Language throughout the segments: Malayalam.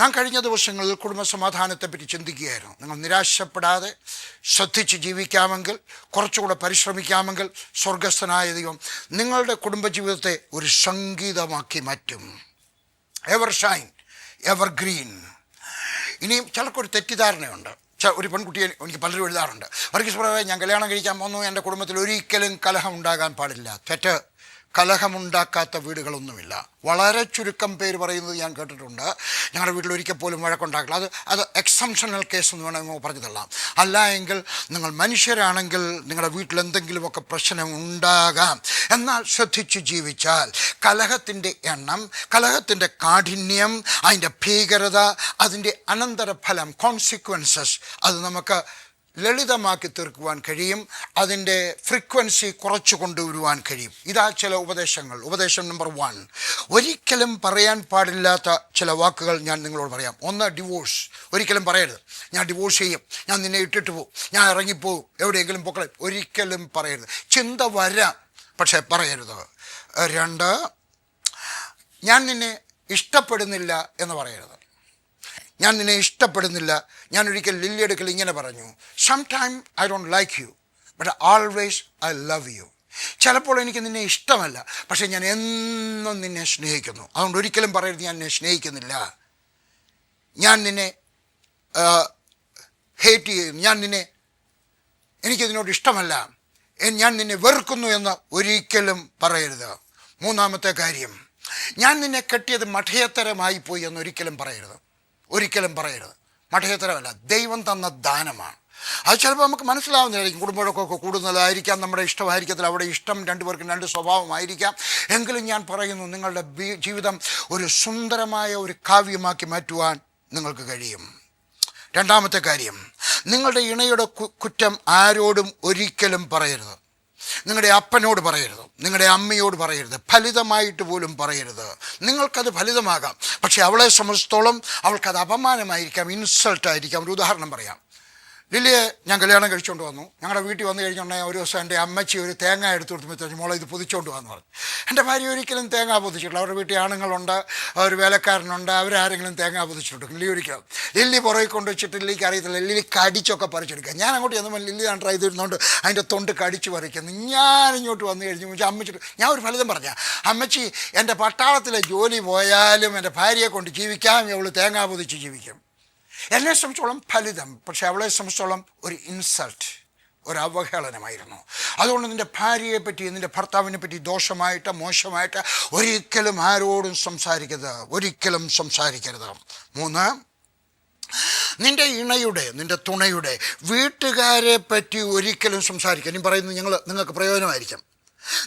ഞാൻ കഴിഞ്ഞ ദിവസങ്ങളിൽ കുടുംബസമാധാനത്തെപ്പറ്റി ചിന്തിക്കുകയായിരുന്നു. നിങ്ങൾ നിരാശപ്പെടാതെ ശ്രദ്ധിച്ച് ജീവിക്കാമെങ്കിൽ, കുറച്ചുകൂടെ പരിശ്രമിക്കാമെങ്കിൽ, സ്വർഗസ്ഥനായ ദൈവം നിങ്ങളുടെ കുടുംബജീവിതത്തെ ഒരു സംഗീതമാക്കി മാറ്റും. Ever Shine, ever green. ഇനിയും ചിലർക്കൊരു തെറ്റിദ്ധാരണയുണ്ട്. ഒരു പെൺകുട്ടിയെ എനിക്ക് പലരും എഴുതാറുണ്ട്, വർഗീസ് ബ്രദറെ ഞാൻ കല്യാണം കഴിക്കാൻ പോന്നു, എൻ്റെ കുടുംബത്തിൽ ഒരിക്കലും കലഹം ഉണ്ടാകാൻ പാടില്ല. തെറ്റ്. കലഹമുണ്ടാക്കാത്ത വീടുകളൊന്നുമില്ല. വളരെ ചുരുക്കം പേര് പറയുന്നത് ഞാൻ കേട്ടിട്ടുണ്ട്, ഞങ്ങളുടെ വീട്ടിൽ ഒരിക്കൽ പോലും വഴക്കുണ്ടാക്കില്ല. അത് എക്സംഷണൽ കേസ് എന്ന് വേണമെങ്കിൽ പറഞ്ഞു തള്ളാം. അല്ല എങ്കിൽ നിങ്ങൾ മനുഷ്യരാണെങ്കിൽ നിങ്ങളുടെ വീട്ടിൽ എന്തെങ്കിലുമൊക്കെ പ്രശ്നം ഉണ്ടാകാം. എന്നാൽ ശ്രദ്ധിച്ച് ജീവിച്ചാൽ കലഹത്തിൻ്റെ എണ്ണം, കലഹത്തിൻ്റെ കാഠിന്യം, അതിൻ്റെ ഭീകരത, അതിൻ്റെ അനന്തരഫലം, കോൺസിക്വൻസസ്, അത് നമുക്ക് ലളിതമാക്കി തീർക്കുവാൻ കഴിയും. അതിൻ്റെ ഫ്രീക്വൻസി കുറച്ചു കൊണ്ടുവരുവാൻ കഴിയും. ഇതാ ചില ഉപദേശങ്ങൾ. ഉപദേശം നമ്പർ 1, ഒരിക്കലും പറയാൻ പാടില്ലാത്ത ചില വാക്കുകൾ ഞാൻ നിങ്ങളോട് പറയാം. 1, ഡിവോഴ്സ്. ഒരിക്കലും പറയരുത്, ഞാൻ ഡിവോഴ്സ് ചെയ്യും, ഞാൻ നിന്നെ ഇട്ടിട്ട് പോകും, ഞാൻ ഇറങ്ങിപ്പോകും, എവിടെയെങ്കിലും പൊക്കളെ. ഒരിക്കലും പറയരുത്. ചിന്ത വരാം, പക്ഷെ പറയരുത്. 2, ഞാൻ നിന്നെ ഇഷ്ടപ്പെടുന്നില്ല എന്ന് പറയരുത്. ഞാൻ നിന്നെ ഇഷ്ടപ്പെടുന്നില്ല. ഞാൻ ഒരിക്കൽ ലില്ലി അടുക്കൽ ഇങ്ങനെ പറഞ്ഞു, some time I don't like you but always I love you. ചിലപ്പോൾ എനിക്ക് നിന്നെ ഇഷ്ടമല്ല, പക്ഷേ ഞാൻ എന്നും നിന്നെ സ്നേഹിക്കുന്നു. അതുകൊണ്ട് ഒരിക്കലും പറയരുത് ഞാൻ നിന്നെ സ്നേഹിക്കുന്നില്ല, ഞാൻ നിന്നെ ഹേറ്റ് ചെയ്യുന്നു, എനിക്കതിനോട് ഇഷ്ടമല്ല, ഞാൻ നിന്നെ വെറുക്കുന്നു എന്ന് ഒരിക്കലും പറയരുത്. 3-ാമത്തെ കാര്യം, ഞാൻ നിന്നെ കെട്ടിയത് മഠയത്തരമായി പോയി എന്നൊരിക്കലും പറയരുത്. ഒരിക്കലും പറയരുത്. മഠയത്തരമല്ല, ദൈവം തന്ന ദാനമാണ്. അത് ചിലപ്പോൾ നമുക്ക് മനസ്സിലാവുന്നതായിരിക്കും. കുടുംബമൊക്കെ കൂടുന്നതായിരിക്കാം, നമ്മുടെ ഇഷ്ടമായിരിക്കത്തില്ല. അവിടെ ഇഷ്ടം രണ്ടുപേർക്കും രണ്ട് സ്വഭാവമായിരിക്കാം. എങ്കിലും ഞാൻ പറയുന്നു, നിങ്ങളുടെ ജീവിതം ഒരു സുന്ദരമായ ഒരു കാവ്യമാക്കി മാറ്റുവാൻ നിങ്ങൾക്ക് കഴിയും. 2-ാമത്തെ കാര്യം, നിങ്ങളുടെ ഇണയുടെ കുറ്റം ആരോടും ഒരിക്കലും പറയരുത്. നിങ്ങളുടെ അപ്പനോട് പറയരുത്, നിങ്ങളുടെ അമ്മയോട് പറയരുത്, ഫലിതമായിട്ട് പോലും പറയരുത്. നിങ്ങൾക്കത് ഫലിതമാകാം, പക്ഷെ അവളെ സംബന്ധിച്ചിടത്തോളം അവൾക്കത് അപമാനമായിരിക്കാം, ഇൻസൾട്ടായിരിക്കാം. ഒരു ഉദാഹരണം പറയാം. ലില്ലിയെ ഞാൻ കല്യാണം കഴിച്ചുകൊണ്ട് വന്നു. ഞങ്ങളുടെ വീട്ടിൽ വന്നു കഴിഞ്ഞുണ്ടെങ്കിൽ ഒരു ദിവസം എൻ്റെ അമ്മച്ചി ഒരു തേങ്ങ എടുത്ത് കൊടുത്ത് മോളെ ഇത് പൊതിച്ചുകൊണ്ട് വന്നു പറഞ്ഞു. എൻ്റെ ഭാര്യ ഒരിക്കലും തേങ്ങ പൊതിച്ചിട്ടില്ല. അവരുടെ വീട്ടിൽ ആണുങ്ങളുണ്ട്, ഒരു വേലക്കാരനുണ്ട്, അവരാരെങ്കിലും തേങ്ങ പൊതിച്ചിട്ടുണ്ട്. ലില്ലി ഒരിക്കലും. ലില്ലി പുറകെ കൊണ്ട് വെച്ചിട്ട് ലില്ലിക്ക് അറിയത്തില്ല. ലില്ലി കടിച്ചൊക്കെ പറിച്ചെടുക്കുക. ഞാൻ അങ്ങോട്ട് ചെന്നപ്പോൾ ലില്ലി ഞാൻ ട്രൈ ചെയ്തിരുന്നുകൊണ്ട് അതിൻ്റെ തൊണ്ട് കടിച്ച് പറിക്കുന്നു. ഞാനിങ്ങോട്ട് വന്നു കഴിഞ്ഞു അമ്മച്ചിട്ട് ഞാൻ ഒരു ഫലിതം പറഞ്ഞ, അമ്മച്ചി എൻ്റെ പട്ടാളത്തിലെ ജോലി പോയാലും എൻ്റെ ഭാര്യയെ കൊണ്ട് ജീവിക്കാം, അവൾ തേങ്ങ പൊതിച്ച് ജീവിക്കും. എന്നെ സംബന്ധിച്ചോളം ഫലിതം, പക്ഷെ അവളെ സംബന്ധിച്ചോളം ഒരു ഇൻസൾട്ട്, ഒരു അവഹേളനമായിരുന്നു. അതുകൊണ്ട് നിൻ്റെ ഭാര്യയെ പറ്റി, നിൻ്റെ ഭർത്താവിനെ പറ്റി ദോഷമായിട്ട്, മോശമായിട്ട് ഒരിക്കലും ആരോടും സംസാരിക്കരുത്. ഒരിക്കലും സംസാരിക്കരുത്. 3, നിൻ്റെ ഇണയുടെ, നിൻ്റെ തുണയുടെ വീട്ടുകാരെ പറ്റി ഒരിക്കലും സംസാരിക്കുക. ഇനി പറയുന്നത് നിങ്ങൾക്ക് പ്രയോജനമായിരിക്കും.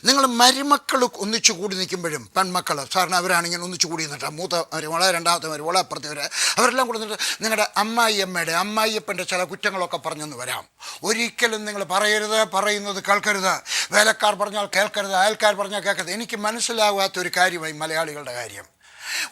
നിങ്ങൾ മരുമക്കൾ ഒന്നിച്ചു കൂടി നിൽക്കുമ്പോഴും, പെൺമക്കൾ സാറിന് അവരാണെങ്കിൽ ഒന്നിച്ചു കൂടി നിന്നിട്ട്, മൂത്തവർ വളരെ, രണ്ടാമത്തവർ വളരെ, അപ്പുറത്തവർ, അവരെല്ലാം കൂടി നിന്നിട്ട് നിങ്ങളുടെ അമ്മായിയമ്മയുടെ, അമ്മായിയപ്പൻ്റെ ചില കുറ്റങ്ങളൊക്കെ പറഞ്ഞെന്ന് വരാം. ഒരിക്കലും നിങ്ങൾ പറയരുത്, പറയുന്നത് കേൾക്കരുത്. വേലക്കാർ പറഞ്ഞാൽ കേൾക്കരുത്, അയൽക്കാർ പറഞ്ഞാൽ കേൾക്കരുത്. എനിക്ക് മനസ്സിലാകാത്തൊരു കാര്യമായി മലയാളികളുടെ കാര്യം.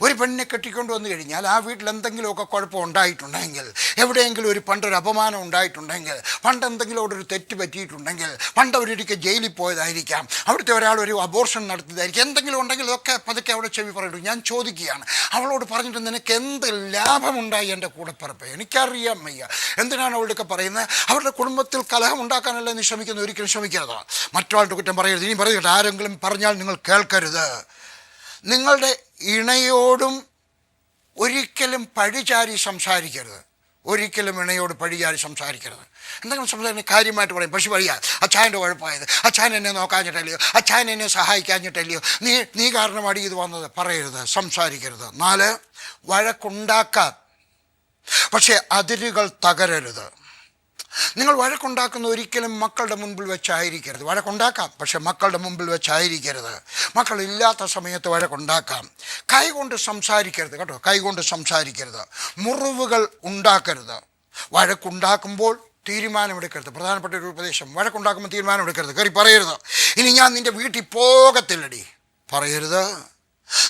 ഒരു പെണ്ണിനെ കെട്ടിക്കൊണ്ട് വന്നു കഴിഞ്ഞാൽ ആ വീട്ടിൽ എന്തെങ്കിലുമൊക്കെ കുഴപ്പം ഉണ്ടായിട്ടുണ്ടെങ്കിൽ, എവിടെയെങ്കിലും പണ്ടൊരു അപമാനം ഉണ്ടായിട്ടുണ്ടെങ്കിൽ, പണ്ട് എന്തെങ്കിലും അവിടെ ഒരു തെറ്റ് പറ്റിയിട്ടുണ്ടെങ്കിൽ, പണ്ട് അവരൊരിക്കൽ ജയിലിൽ പോയതായിരിക്കാം, അവിടുത്തെ ഒരാൾ ഒരു അബോർഷൻ നടത്തിയതായിരിക്കും, എന്തെങ്കിലും ഉണ്ടെങ്കിൽ ഇതൊക്കെ പതുക്കെ അവിടെ ചെവി പറയുള്ളൂ. ഞാൻ ചോദിക്കുകയാണ്, അവളോട് പറഞ്ഞിട്ട് നിനക്ക് എന്ത് ലാഭമുണ്ടായി എൻ്റെ കൂടെപ്പിറപ്പ്? എനിക്കറിയാൻ വയ്യ. എന്തിനാണ് അവളുടെയൊക്കെ പറയുന്നത്? അവരുടെ കുടുംബത്തിൽ കലഹം ഉണ്ടാക്കാനല്ലേ നീ ശ്രമിക്കുന്നത്? ഒരിക്കലും ശ്രമിക്കരുത്. മറ്റൊരാളുടെ കുറ്റം പറയരുത്. ഇനി പറയട്ടെ, ആരെങ്കിലും പറഞ്ഞാൽ നിങ്ങൾ കേൾക്കരുത്. നിങ്ങളുടെ ഇണയോടും ഒരിക്കലും പഴിചാരി സംസാരിക്കരുത്. ഒരിക്കലും ഇണയോട് പഴിചാരി സംസാരിക്കരുത്. എന്തെങ്കിലും സംസാരിക്കുന്ന കാര്യമായിട്ട് പറയും. പക്ഷെ പറയാ, അച്ഛാൻ്റെ കുഴപ്പമായത്, അച്ഛൻ എന്നെ നോക്കാഞ്ഞിട്ടല്ലയോ, അച്ഛൻ എന്നെ സഹായിക്കാഞ്ഞിട്ടല്ലയോ, നീ കാരണമാണ് ഇത് വന്നത്. പറയരുത്, സംസാരിക്കരുത്. 4, വഴക്കുണ്ടാക്കാം, പക്ഷേ അതിരുകൾ തകരരുത്. നിങ്ങൾ വഴക്കുണ്ടാക്കുന്ന ഒരിക്കലും മക്കളുടെ മുൻപിൽ വെച്ചായിരിക്കരുത്. വഴക്കുണ്ടാക്കാം, പക്ഷെ മക്കളുടെ മുമ്പിൽ വെച്ചായിരിക്കരുത്. മക്കളില്ലാത്ത സമയത്ത് വഴക്കുണ്ടാക്കാം. കൈകൊണ്ട് സംസാരിക്കരുത് കേട്ടോ, കൈകൊണ്ട് സംസാരിക്കരുത്. മുറിവുകൾ ഉണ്ടാക്കരുത്. വഴക്കുണ്ടാക്കുമ്പോൾ തീരുമാനമെടുക്കരുത്. പ്രധാനപ്പെട്ട ഒരു ഉപദേശം, വഴക്കുണ്ടാക്കുമ്പോൾ തീരുമാനമെടുക്കരുത്. കയറി പറയരുത്, ഇനി ഞാൻ നിൻ്റെ വീട്ടിൽ പോകത്തില്ലടി. പറയരുത്.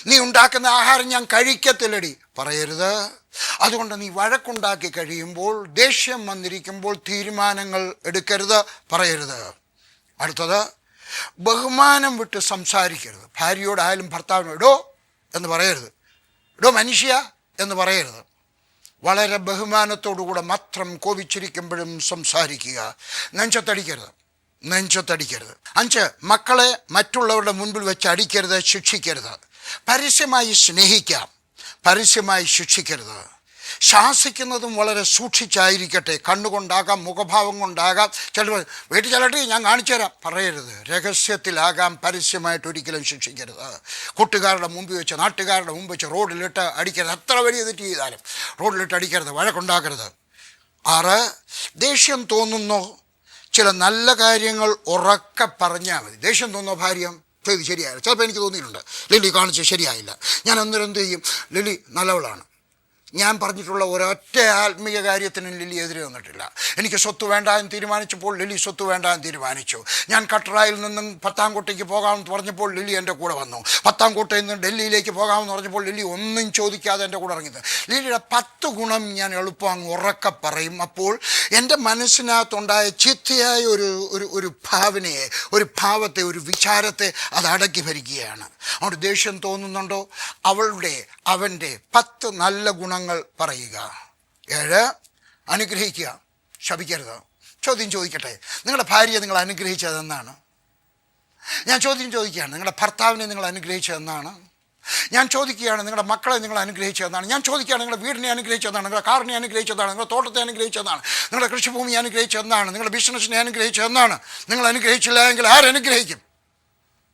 നീ ഉണ്ടാക്കുന്ന ആഹാരം ഞാൻ കഴിക്കത്തില്ലടി. പറയരുത്. അതുകൊണ്ട് നീ വഴക്കുണ്ടാക്കി കഴിയുമ്പോൾ, ദേഷ്യം വന്നിരിക്കുമ്പോൾ തീരുമാനങ്ങൾ എടുക്കരുത്. പറയരുത്. അടുത്തത്, ബഹുമാനം വിട്ട് സംസാരിക്കരുത്. ഭാര്യയോടായാലും ഭർത്താവിനോടോ എന്ന് പറയരുത്. ഇടോ മനുഷ്യ എന്ന് പറയരുത്. വളരെ ബഹുമാനത്തോടുകൂടെ മാത്രം കോപിച്ചിരിക്കുമ്പോഴും സംസാരിക്കുക. നെഞ്ചത്തടിക്കരുത്. 5, മക്കളെ മറ്റുള്ളവരുടെ മുൻപിൽ വെച്ച് അടിക്കരുത്, ശിക്ഷിക്കരുത്. പരസ്യമായി സ്നേഹിക്കാം, പരസ്യമായി ശിക്ഷിക്കരുത്. ശാസിക്കുന്നതും വളരെ സൂക്ഷിച്ചായിരിക്കട്ടെ. കണ്ണുകൊണ്ടാകാം, മുഖഭാവം കൊണ്ടാകാം. ചിലപ്പോൾ വീട്ടിൽ ചിലട്ടി ഞാൻ കാണിച്ചു തരാം പറയരുത്. രഹസ്യത്തിലാകാം, പരസ്യമായിട്ട് ഒരിക്കലും ശിക്ഷിക്കരുത്. കൂട്ടുകാരുടെ മുമ്പിൽ വെച്ച്, നാട്ടുകാരുടെ മുമ്പ് വെച്ച് റോഡിലിട്ട് അടിക്കരുത്. എത്ര വലിയ തെറ്റ് ചെയ്താലും റോഡിലിട്ട് അടിക്കരുത്, വഴക്കുണ്ടാക്കരുത്. 6, ദേഷ്യം തോന്നുന്നു ചില നല്ല കാര്യങ്ങൾ ഉറക്കെ പറഞ്ഞാൽ മതി. ദേഷ്യം തോന്നുന്ന ഭാര്യ ചെയ്ത് ശരിയായില്ല. ചിലപ്പോൾ എനിക്ക് തോന്നിയിട്ടുണ്ട്, ലില്ലി കാണിച്ച് ശരിയായില്ല. ഞാൻ അന്നേരം എന്ത് ചെയ്യും? ലില്ലി നല്ലവളാണ്, ഞാൻ പറഞ്ഞിട്ടുള്ള ഒരൊറ്റ ആത്മീയ കാര്യത്തിനും ലില്ലി എതിരെ വന്നിട്ടില്ല. എനിക്ക് സ്വത്ത് വേണ്ട എന്ന് തീരുമാനിച്ചപ്പോൾ ലില്ലി സ്വത്ത് വേണ്ട എന്ന് തീരുമാനിച്ചു. ഞാൻ കട്ടറായിൽ നിന്നും പത്താംകോട്ടയ്ക്ക് പോകാമെന്ന് പറഞ്ഞപ്പോൾ ലില്ലി എൻ്റെ കൂടെ വന്നു. പത്താംകോട്ടയിൽ നിന്ന് ഡൽഹിയിലേക്ക് പോകാമെന്ന് പറഞ്ഞപ്പോൾ ലില്ലി ഒന്നും ചോദിക്കാതെ എൻ്റെ കൂടെ ഇറങ്ങിയത്. ലില്ലിയുടെ 10 ഗുണം ഞാൻ എളുപ്പം അങ്ങ് ഉറക്കെ പറയും. അപ്പോൾ എൻ്റെ മനസ്സിനകത്തുണ്ടായ ചീത്തയായ ഒരു ഭാവനയെ, ഒരു ഭാവത്തെ, ഒരു വിചാരത്തെ അത് അടക്കി ഭരിക്കുകയാണ്. അവിടെ ദേഷ്യം തോന്നുന്നുണ്ടോ? അവൻ്റെ 10 നല്ല ഗുണങ്ങൾ പറയുക. 7, അനുഗ്രഹിക്കുക, ശപിക്കരുത്. ചോദ്യം ചോദിക്കട്ടെ, നിങ്ങളുടെ ഭാര്യയെ നിങ്ങൾ അനുഗ്രഹിച്ചതെന്നാണ്? ഞാൻ ചോദ്യം ചോദിക്കുകയാണ്, നിങ്ങളുടെ ഭർത്താവിനെ നിങ്ങൾ അനുഗ്രഹിച്ചതെന്നാണ്? ഞാൻ ചോദിക്കുകയാണ്, നിങ്ങളുടെ മക്കളെ നിങ്ങൾ അനുഗ്രഹിച്ചതെന്നാണ്? ഞാൻ ചോദിക്കുകയാണ്, നിങ്ങളുടെ വീടിനെ അനുഗ്രഹിച്ചതാണ്, നിങ്ങളുടെ കാറിനെ അനുഗ്രഹിച്ചതാണ്, നിങ്ങളുടെ തോട്ടത്തെ അനുഗ്രഹിച്ചതാണ്, നിങ്ങളുടെ കൃഷിഭൂമി അനുഗ്രഹിച്ചതെന്നാണ്, നിങ്ങളുടെ ബിസിനസ്സിനെ അനുഗ്രഹിച്ചതെന്നാണ്? നിങ്ങൾ അനുഗ്രഹിച്ചില്ല എങ്കിൽ ആരനുഗ്രഹിക്കും?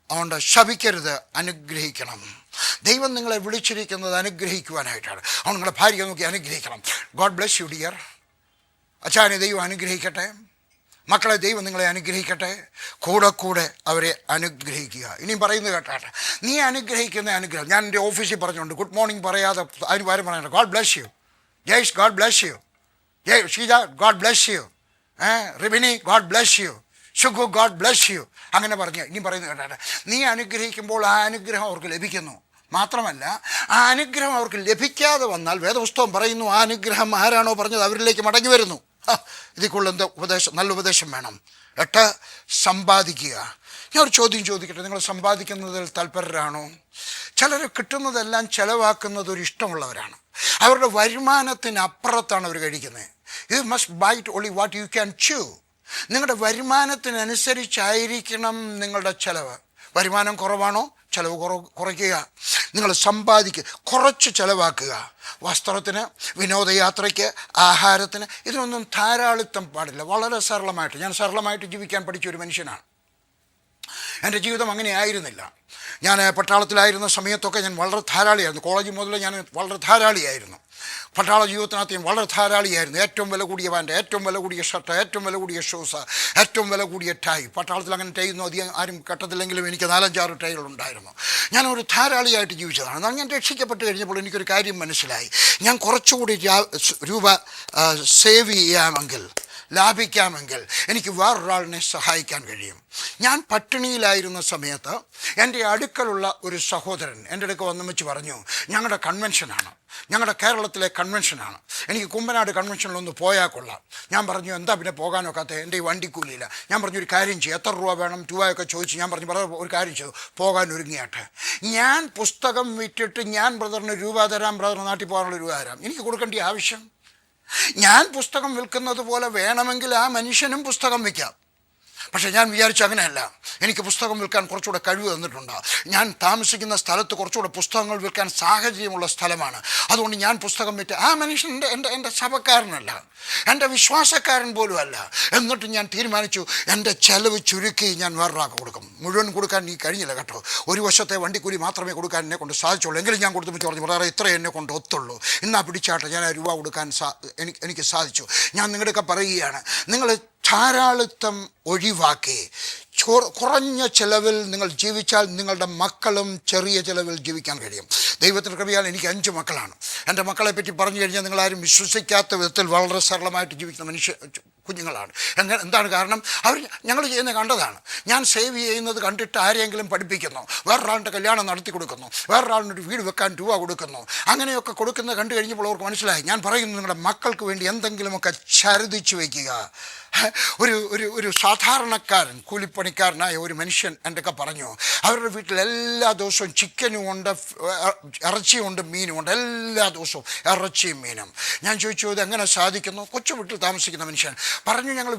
അതുകൊണ്ട് ശപിക്കരുത്, അനുഗ്രഹിക്കണം. ദൈവം നിങ്ങളെ വിളിച്ചിരിക്കുന്നത് അനുഗ്രഹിക്കുവാനായിട്ടാണ്. അതുകൊണ്ട് നിങ്ങളുടെ ഭാര്യയെ നോക്കി അനുഗ്രഹിക്കണം. God bless you dear. അച്ഛനെ ദൈവം അനുഗ്രഹിക്കട്ടെ, മക്കളെ ദൈവം നിങ്ങളെ അനുഗ്രഹിക്കട്ടെ. കൂടെ അവരെ അനുഗ്രഹിക്കുക. ഇനിയും പറയുന്നത് കേട്ടാട്ടെ, നീ അനുഗ്രഹിക്കുന്ന അനുഗ്രഹം. ഞാൻ എൻ്റെ ഓഫീസിൽ പറഞ്ഞുകൊണ്ട് ഗുഡ് മോർണിംഗ് പറയാതെ അതിന് പകരം പറയണ്ട God bless you. Jaish God bless you. Sheeja God bless you. Ribini God bless you. Shugu God bless you. അങ്ങനെ പറഞ്ഞ് ഇനി പറയുന്നത് കേട്ടാട്ടെ, നീ അനുഗ്രഹിക്കുമ്പോൾ ആ അനുഗ്രഹം അവർക്ക് ലഭിക്കുന്നു. മാത്രമല്ല, ആ അനുഗ്രഹം അവർക്ക് ലഭിക്കാതെ വന്നാൽ വേദപുസ്തകം പറയുന്നു, ആ അനുഗ്രഹം ആരാണോ പറഞ്ഞത് അവരിലേക്ക് മടങ്ങി വരുന്നു. ഇതിക്കുള്ള എന്ത് ഉപദേശം, നല്ല ഉപദേശം വേണം. 8, സമ്പാദിക്കുക. ഞാൻ ഒരു ചോദ്യം ചോദിക്കട്ടെ, നിങ്ങൾ സമ്പാദിക്കുന്നതിൽ തൽപരരാണോ? ചിലർ കിട്ടുന്നതെല്ലാം ചിലവാക്കുന്നത് ഒരു ഇഷ്ടമുള്ളവരാണ്. അവരുടെ വരുമാനത്തിനപ്പുറത്താണ് അവർ കഴിക്കുന്നത്. You must bite only what you can chew. നിങ്ങളുടെ വരുമാനത്തിനനുസരിച്ചായിരിക്കണം നിങ്ങളുടെ ചിലവ്. വരുമാനം കുറവാണോ? ചിലവ് കുറയ്ക്കുക. നിങ്ങൾ സമ്പാദിക്കുക, കുറച്ച് ചിലവാക്കുക. വസ്ത്രത്തിന്, വിനോദയാത്രയ്ക്ക്, ആഹാരത്തിന്, ഇതിനൊന്നും ധാരാളിത്തം പാടില്ല. വളരെ സരളമായിട്ട്. ഞാൻ സരളമായിട്ട് ജീവിക്കാൻ പഠിച്ചൊരു മനുഷ്യനാണ്. എൻ്റെ ജീവിതം അങ്ങനെ ആയിരുന്നില്ല. ഞാൻ പട്ടാളത്തിലായിരുന്ന സമയത്തൊക്കെ ഞാൻ വളരെ ധാരാളിയായിരുന്നു. കോളേജ് മുതൽ ഞാൻ വളരെ ധാരാളിയായിരുന്നു. പട്ടാള ജീവിതത്തിനകത്ത് ഞാൻ വളരെ ധാരാളിയായിരുന്നു. ഏറ്റവും വില കൂടിയ പാൻറ്റ്, ഏറ്റവും വില കൂടിയ ഷർട്ട്, ഏറ്റവും വില കൂടിയ ഷൂസ്, ഏറ്റവും വില കൂടിയ ടൈ. പട്ടാളത്തിൽ അങ്ങനെ ടൈയൊന്നും അധികം ആരും കെട്ടത്തില്ലെങ്കിലും എനിക്ക് 4-5 ടൈകളുണ്ടായിരുന്നു. ഞാനൊരു ധാരാളിയായിട്ട് ജീവിച്ചതാണ്. എന്നാൽ ഞാൻ രക്ഷിക്കപ്പെട്ട് കഴിഞ്ഞപ്പോൾ എനിക്കൊരു കാര്യം മനസ്സിലായി. ഞാൻ കുറച്ചുകൂടി രൂപ സേവ് ചെയ്യാമെങ്കിൽ, ലാഭിക്കാമെങ്കിൽ എനിക്ക് വേറൊരാളിനെ സഹായിക്കാൻ കഴിയും. ഞാൻ പട്ടിണിയിലായിരുന്ന സമയത്ത് എൻ്റെ അടുക്കലുള്ള ഒരു സഹോദരൻ എൻ്റെ അടുക്ക വന്നു വെച്ച് പറഞ്ഞു, ഞങ്ങളുടെ കൺവെൻഷനാണ്, ഞങ്ങളുടെ കേരളത്തിലെ കൺവെൻഷനാണ്, എനിക്ക് കുമ്പനാട് കൺവെൻഷനിലൊന്ന് പോയാൽ കൊള്ളാം. ഞാൻ പറഞ്ഞു, എന്താ പിന്നെ പോകാനൊക്കാത്ത? എൻ്റെ ഈ വണ്ടിക്കൂലിയില്ല. ഞാൻ പറഞ്ഞു, ഒരു കാര്യം ചെയ്യും, എത്ര രൂപ വേണം? രൂപയൊക്കെ ചോദിച്ചു. ഞാൻ പറഞ്ഞു, ബ്രദർ ഒരു കാര്യം ചെയ്തു, പോകാൻ ഒരുങ്ങിയാട്ടെ. ഞാൻ പുസ്തകം വിറ്റിട്ട് ഞാൻ ബ്രദറിന് രൂപ തരാം, ബ്രദർ നാട്ടിൽ പോകാനുള്ള രൂപ തരാം. എനിക്ക് കൊടുക്കേണ്ട ആവശ്യം? ഞാൻ പുസ്തകം വിൽക്കുന്നത് പോലെ വേണമെങ്കിൽ ആ മനുഷ്യനും പുസ്തകം വിൽക്കാം. പക്ഷേ ഞാൻ വിചാരിച്ചു അങ്ങനെയല്ല. എനിക്ക് പുസ്തകം വിൽക്കാൻ കുറച്ചുകൂടെ കഴിവ് തന്നിട്ടുണ്ട്. ഞാൻ താമസിക്കുന്ന സ്ഥലത്ത് കുറച്ചുകൂടെ പുസ്തകങ്ങൾ വിൽക്കാൻ സാഹചര്യമുള്ള സ്ഥലമാണ്. അതുകൊണ്ട് ഞാൻ പുസ്തകം വിറ്റ് ആ മനുഷ്യൻ എൻ്റെ സഭക്കാരനല്ല, എൻ്റെ വിശ്വാസക്കാരൻ പോലും അല്ല. എന്നിട്ട് ഞാൻ തീരുമാനിച്ചു, എൻ്റെ ചെലവ് ചുരുക്കി ഞാൻ വേറൊരാൾക്ക് കൊടുക്കും. മുഴുവൻ കൊടുക്കാൻ നീ കഴിഞ്ഞില്ല കേട്ടോ, ഒരു വശത്തെ വണ്ടിക്കൂലി മാത്രമേ കൊടുക്കാൻ എന്നെ കൊണ്ട് സാധിച്ചുള്ളൂ. എങ്കിലും ഞാൻ കൊടുത്തു പറഞ്ഞു, വേറെ ഇത്ര എന്നെ കൊണ്ട് ഒത്തുള്ളൂ, ഇന്നാ പിടിച്ചാട്ടെ. ഞാൻ ആ രൂപ കൊടുക്കാൻ എനിക്ക് സാധിച്ചു. ഞാൻ നിങ്ങളുടെയൊക്കെ പറയുകയാണ്, നിങ്ങൾ ധാരാളിത്തം ഒഴിവാക്കി കുറഞ്ഞ ചിലവിൽ നിങ്ങൾ ജീവിച്ചാൽ നിങ്ങളുടെ മക്കളും ചെറിയ ചിലവിൽ ജീവിക്കാൻ കഴിയും. ദൈവത്തിൻ്റെ കൃപയാൽ എനിക്ക് 5 മക്കളാണ്. എൻ്റെ മക്കളെ പറ്റി പറഞ്ഞു കഴിഞ്ഞാൽ നിങ്ങളാരും വിശ്വസിക്കാത്ത വിധത്തിൽ വളരെ സരളമായിട്ട് ജീവിക്കുന്ന കുഞ്ഞുങ്ങളാണ്. എന്താണ് കാരണം? അവർ ഞങ്ങൾ ചെയ്യുന്നത് കണ്ടതാണ്. ഞാൻ സേവ് ചെയ്യുന്നത് കണ്ടിട്ട് ആരെങ്കിലും പഠിപ്പിക്കുന്നു, വേറൊരാളുടെ കല്യാണം നടത്തി കൊടുക്കുന്നു, വേറൊരാളിനൊരു വീട് വെക്കാൻ രൂപ കൊടുക്കുന്നു. അങ്ങനെയൊക്കെ കൊടുക്കുന്നത് കണ്ടു കഴിഞ്ഞപ്പോൾ അവർക്ക് മനസ്സിലായി. ഞാൻ പറയുന്നു, നിങ്ങളുടെ മക്കൾക്ക് വേണ്ടി എന്തെങ്കിലുമൊക്കെ ചരുതിച്ചു വയ്ക്കുക. ഒരു ഒരു ഒരു സാധാരണക്കാരൻ, കൂലിപ്പണിക്കാരനായ ഒരു മനുഷ്യൻ എൻ്റെ പറഞ്ഞു, അവരുടെ വീട്ടിൽ എല്ലാ ദിവസവും ചിക്കനും ഉണ്ട്, ഇറച്ചിയും ഉണ്ട്, മീനും ഉണ്ട്, എല്ലാ ദിവസവും ഇറച്ചിയും മീനും. ഞാൻ ചോദിച്ചു, ഇത് എങ്ങനെ സാധിക്കുന്നു? കൊച്ചു വീട്ടിൽ താമസിക്കുന്ന മനുഷ്യൻ പറഞ്ഞു, ഞങ്ങൾ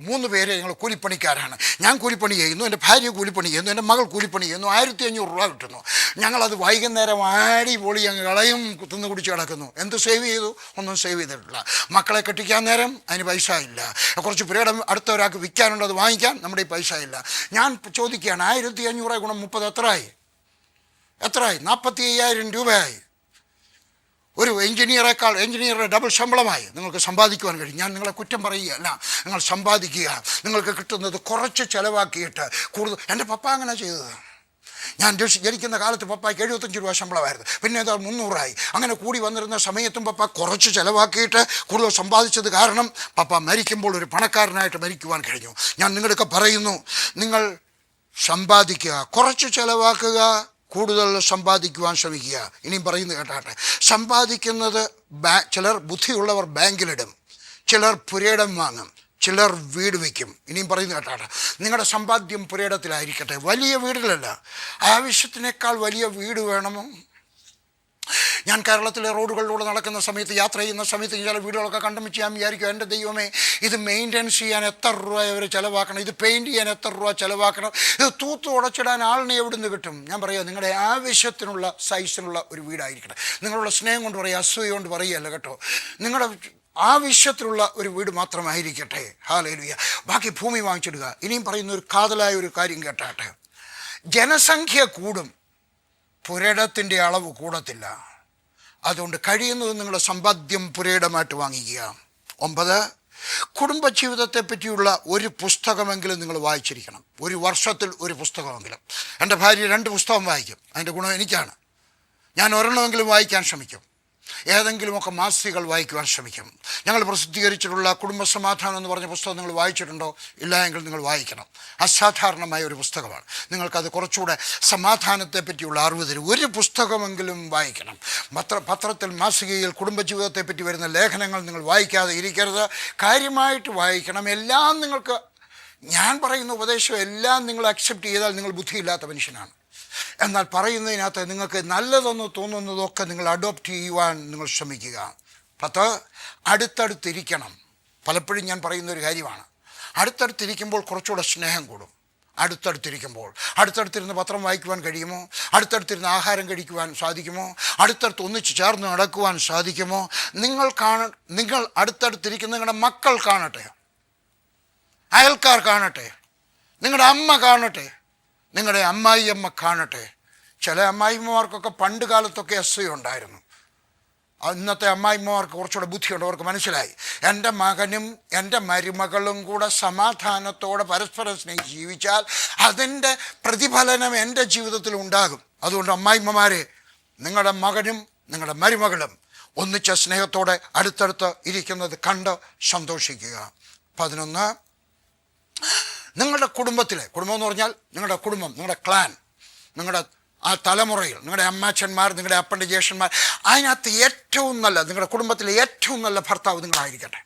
മൂന്ന് പേര് ഞങ്ങൾ കൂലിപ്പണിക്കാരാണ്. ഞാൻ കൂലിപ്പണി ചെയ്യുന്നു, എൻ്റെ ഭാര്യ കൂലിപ്പണി ചെയ്യുന്നു, എൻ്റെ മകൾ കൂലിപ്പണി ചെയ്യുന്നു, 1500 രൂപ കിട്ടുന്നു. ഞങ്ങളത് വൈകുന്നേരം അടിപൊളി ഞങ്ങൾ കളയും, തിന്ന് കുടിച്ച് കിടക്കുന്നു. എന്ത് സേവ് ചെയ്തു? ഒന്നും സേവ് ചെയ്തിട്ടില്ല. മക്കളെ കെട്ടിക്കാൻ നേരം അതിന് പൈസ ഇല്ല. കുറച്ച് പുരയിടം അടുത്ത ഒരാൾക്ക് വിൽക്കാനുണ്ട്, അത് വാങ്ങിക്കാൻ നമ്മുടെ ഈ പൈസ ഇല്ല. ഞാൻ ചോദിക്കുകയാണ്, 1500 ഗുണം 30 എത്രയായി? 45,000 രൂപയായി. ഒരു എഞ്ചിനീയറുടെ ഡബിൾ ശമ്പളമായി നിങ്ങൾക്ക് സമ്പാദിക്കുവാൻ കഴിയും. ഞാൻ നിങ്ങളെ കുറ്റം പറയുകയല്ല, നിങ്ങൾ സമ്പാദിക്കുക. നിങ്ങൾക്ക് കിട്ടുന്നത് കുറച്ച് ചിലവാക്കിയിട്ട് കൂടുതൽ. എൻ്റെ പപ്പ അങ്ങനെ ചെയ്തത്. ഞാൻ ജനിക്കുന്ന കാലത്ത് പപ്പായ്ക്ക് 75 രൂപ ശമ്പളമായിരുന്നു, പിന്നെ അത് 300ആയി. അങ്ങനെ കൂടി വന്നിരുന്ന സമയത്തും പപ്പ കുറച്ച് ചിലവാക്കിയിട്ട് കൂടുതൽ സമ്പാദിച്ചത് കാരണം പപ്പ മരിക്കുമ്പോൾ ഒരു പണക്കാരനായിട്ട് മരിക്കുവാൻ കഴിഞ്ഞു. ഞാൻ നിങ്ങളൊക്കെ പറയുന്നു, നിങ്ങൾ സമ്പാദിക്കുക, കുറച്ച് ചിലവാക്കുക, കൂടുതൽ സമ്പാദിക്കുവാൻ ശ്രമിക്കുക. ഇനിയും പറയുന്നത് കേട്ടാട്ടെ. സമ്പാദിക്കുന്നത് ചിലർ ബുദ്ധിയുള്ളവർ ബാങ്കിലിടും, ചിലർ പുരയിടം വാങ്ങും, ചിലർ വീട് വയ്ക്കും. ഇനിയും പറയുന്നത് കേട്ടാട്ടെ. നിങ്ങളുടെ സമ്പാദ്യം പുരയിടത്തിലായിരിക്കട്ടെ, വലിയ വീടിലല്ല. ആവശ്യത്തിനേക്കാൾ വലിയ വീട് വേണമോ? ഞാൻ കേരളത്തിലെ റോഡുകളിലൂടെ നടക്കുന്ന സമയത്ത്, യാത്ര ചെയ്യുന്ന സമയത്ത് ചില വീടുകളൊക്കെ കണ്ടുമിച്ച് ഞാൻ വിചാരിക്കും, എൻ്റെ ദൈവമേ, ഇത് മെയിൻ്റെനൻസ് ചെയ്യാൻ എത്ര രൂപ അവർ ചിലവാക്കണം, ഇത് പെയിൻറ്റ് ചെയ്യാൻ എത്ര രൂപ ചിലവാക്കണം, ഇത് തൂത്ത് ഉടച്ചിടാൻ ആളിനെ എവിടെ നിന്ന് കിട്ടും? ഞാൻ പറയാം, നിങ്ങളുടെ ആവശ്യത്തിനുള്ള സൈസിനുള്ള ഒരു വീടായിരിക്കട്ടെ. നിങ്ങളുടെ സ്നേഹം കൊണ്ട് പറയുക, അസൂയ കൊണ്ട് പറയുകയല്ല കേട്ടോ. നിങ്ങളുടെ ആവശ്യത്തിലുള്ള ഒരു വീട് മാത്രമായിരിക്കട്ടെ. ഹല്ലേലൂയ. ബാക്കി ഭൂമി വാങ്ങിച്ചിടുക. ഇനിയും പറയുന്ന ഒരു കാതലായ ഒരു കാര്യം കേട്ടാട്ടെ. ജനസംഖ്യ കൂടും, പുരയിടത്തിൻ്റെ അളവ് കൂടത്തില്ല. അതുകൊണ്ട് കഴിയുന്നത് നിങ്ങളുടെ സമ്പാദ്യം പുരയിടമായിട്ട് വാങ്ങിക്കുക. 9, കുടുംബജീവിതത്തെ പറ്റിയുള്ള ഒരു പുസ്തകമെങ്കിലും നിങ്ങൾ വായിച്ചിരിക്കണം. ഒരു വർഷത്തിൽ ഒരു പുസ്തകമെങ്കിലും. എൻ്റെ ഭാര്യ 2 പുസ്തകം വായിക്കും. അതിൻ്റെ ഗുണം എനിക്കാണ്. ഞാൻ ഒരെണ്ണമെങ്കിലും വായിക്കാൻ ശ്രമിക്കും. ഏതെങ്കിലുമൊക്കെ മാസികകൾ വായിക്കുവാൻ ശ്രമിക്കും. ഞങ്ങൾ പ്രസിദ്ധീകരിച്ചിട്ടുള്ള കുടുംബസമാധാനം എന്ന് പറഞ്ഞ പുസ്തകം നിങ്ങൾ വായിച്ചിട്ടുണ്ടോ? ഇല്ല എങ്കിൽ നിങ്ങൾ വായിക്കണം. അസാധാരണമായ ഒരു പുസ്തകമാണ്. നിങ്ങൾക്കത് കുറച്ചുകൂടെ സമാധാനത്തെ പറ്റിയുള്ള അറിവ് തരും. ഒരു പുസ്തകമെങ്കിലും വായിക്കണം. പത്രത്തിൽ, മാസികയിൽ കുടുംബജീവിതത്തെ പറ്റി വരുന്ന ലേഖനങ്ങൾ നിങ്ങൾ വായിക്കാതെ ഇരിക്കരുത്. കാര്യമായിട്ട് വായിക്കണം. എല്ലാം നിങ്ങൾക്ക്, ഞാൻ പറയുന്ന ഉപദേശം എല്ലാം നിങ്ങൾ അക്സെപ്റ്റ് ചെയ്താൽ നിങ്ങൾ ബുദ്ധിയില്ലാത്ത മനുഷ്യനാണ്. എന്നാൽ പറയുന്നതിനകത്ത് നിങ്ങൾക്ക് നല്ലതെന്ന് തോന്നുന്നതൊക്കെ നിങ്ങൾ അഡോപ്റ്റ് ചെയ്യുവാൻ നിങ്ങൾ ശ്രമിക്കുക. 10, അടുത്തടുത്തിരിക്കണം. പലപ്പോഴും ഞാൻ പറയുന്നൊരു കാര്യമാണ്. അടുത്തടുത്തിരിക്കുമ്പോൾ കുറച്ചുകൂടെ സ്നേഹം കൂടും. അടുത്തടുത്തിരുന്ന് പത്രം വായിക്കുവാൻ കഴിയുമോ? അടുത്തടുത്തിരുന്ന് ആഹാരം കഴിക്കുവാൻ സാധിക്കുമോ? അടുത്തടുത്ത് ഒന്നിച്ച് ചേർന്ന് നടക്കുവാൻ സാധിക്കുമോ? നിങ്ങൾ അടുത്തടുത്തിരിക്കുന്ന നിങ്ങളുടെ മക്കൾ കാണട്ടെ, അയൽക്കാർ കാണട്ടെ, നിങ്ങളുടെ അമ്മ കാണട്ടെ, നിങ്ങളുടെ അമ്മായിയമ്മ കാണട്ടെ. ചില അമ്മായിമ്മമാർക്കൊക്കെ പണ്ട് കാലത്തൊക്കെ അസൂയുണ്ടായിരുന്നു. ഇന്നത്തെ അമ്മായിമ്മമാർക്ക് കുറച്ചുകൂടെ ബുദ്ധിയുണ്ട്. അവർക്ക് മനസ്സിലായി, എൻ്റെ മകനും എൻ്റെ മരുമകളും കൂടെ സമാധാനത്തോടെ പരസ്പരം സ്നേഹിച്ച് ജീവിച്ചാൽ അതിൻ്റെ പ്രതിഫലനം എൻ്റെ ജീവിതത്തിൽ ഉണ്ടാകും. അതുകൊണ്ട് അമ്മായിമ്മമാരെ, നിങ്ങളുടെ മകനും നിങ്ങളുടെ മരുമകളും ഒന്നിച്ച സ്നേഹത്തോടെ അടുത്തടുത്ത് ഇരിക്കുന്നത് കണ്ട് സന്തോഷിക്കുക. 11, നിങ്ങളുടെ കുടുംബത്തിലെ, കുടുംബം എന്ന് പറഞ്ഞാൽ നിങ്ങളുടെ കുടുംബം, നിങ്ങളുടെ ക്ലാൻ, നിങ്ങളുടെ ആ തലമുറയിൽ, നിങ്ങളുടെ അമ്മാച്ചന്മാർ, നിങ്ങളുടെ അപ്പൻ്റെ ജ്യേഷ്ഠന്മാർ, അതിനകത്ത് ഏറ്റവും നല്ല, നിങ്ങളുടെ കുടുംബത്തിലെ ഏറ്റവും നല്ല ഭർത്താവ് നിങ്ങളായിരിക്കട്ടെ.